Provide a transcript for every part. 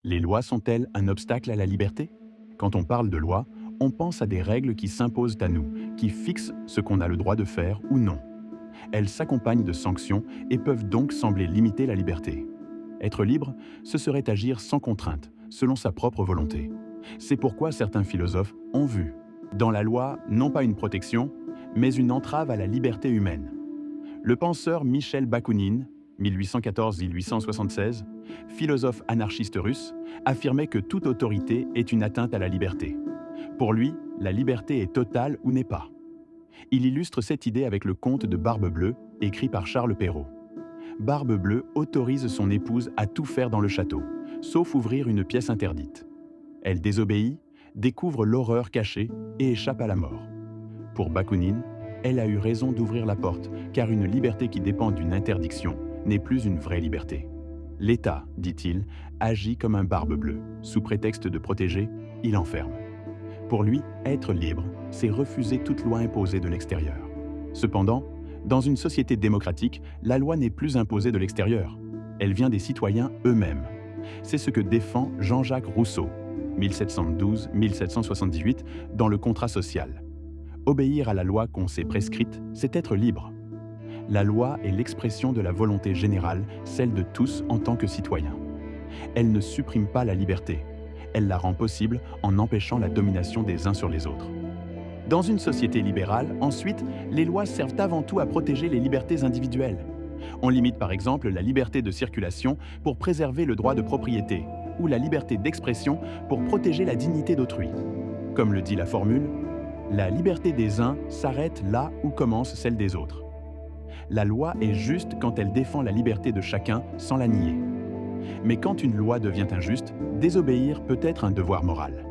Les lois sont-elles un obstacle à la liberté? Quand on parle de loi, on pense à des règles qui s'imposent à nous, qui fixent ce qu'on a le droit de faire ou non. Elles s'accompagnent de sanctions et peuvent donc sembler limiter la liberté. Être libre, ce serait agir sans contrainte, selon sa propre volonté. C'est pourquoi certains philosophes ont vu dans la loi non pas une protection, mais une entrave à la liberté humaine. Le penseur Michel Bakounine, 1814-1876, philosophe anarchiste russe, affirmait que toute autorité est une atteinte à la liberté. Pour lui, la liberté est totale ou n'est pas. Il illustre cette idée avec le conte de Barbe Bleue, écrit par Charles Perrault. Barbe Bleue autorise son épouse à tout faire dans le château, sauf ouvrir une pièce interdite. Elle désobéit, découvre l'horreur cachée et échappe à la mort. Pour Bakounine, elle a eu raison d'ouvrir la porte, car une liberté qui dépend d'une interdiction n'est plus une vraie liberté. L'État, dit-il, agit comme un Barbe Bleue. Sous prétexte de protéger, il enferme. Pour lui, être libre, c'est refuser toute loi imposée de l'extérieur. Cependant, dans une société démocratique, la loi n'est plus imposée de l'extérieur. Elle vient des citoyens eux-mêmes. C'est ce que défend Jean-Jacques Rousseau, 1712-1778, dans le Contrat social. Obéir à la loi qu'on s'est prescrite, c'est être libre. La loi est l'expression de la volonté générale, celle de tous en tant que citoyens. Elle ne supprime pas la liberté. Elle la rend possible en empêchant la domination des uns sur les autres. Dans une société libérale, ensuite, les lois servent avant tout à protéger les libertés individuelles. On limite par exemple la liberté de circulation pour préserver le droit de propriété, ou la liberté d'expression pour protéger la dignité d'autrui. Comme le dit la formule, la liberté des uns s'arrête là où commence celle des autres. La loi est juste quand elle défend la liberté de chacun sans la nier. Mais quand une loi devient injuste, désobéir peut être un devoir moral.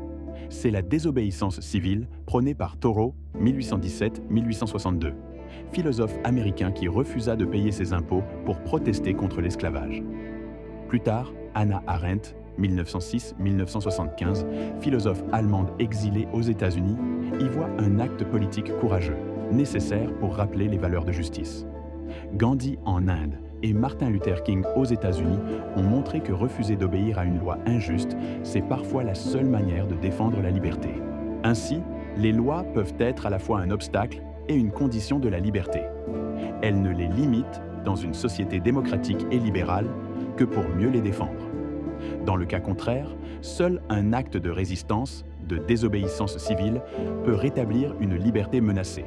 C'est la désobéissance civile prônée par Thoreau, 1817-1862, philosophe américain qui refusa de payer ses impôts pour protester contre l'esclavage. Plus tard, Hannah Arendt, 1906-1975, philosophe allemande exilée aux États-Unis, y voit un acte politique courageux, nécessaire pour rappeler les valeurs de justice. Gandhi en Inde et Martin Luther King aux États-Unis ont montré que refuser d'obéir à une loi injuste, c'est parfois la seule manière de défendre la liberté. Ainsi, les lois peuvent être à la fois un obstacle et une condition de la liberté. Elles ne les limitent, dans une société démocratique et libérale, que pour mieux les défendre. Dans le cas contraire, seul un acte de résistance, de désobéissance civile, peut rétablir une liberté menacée.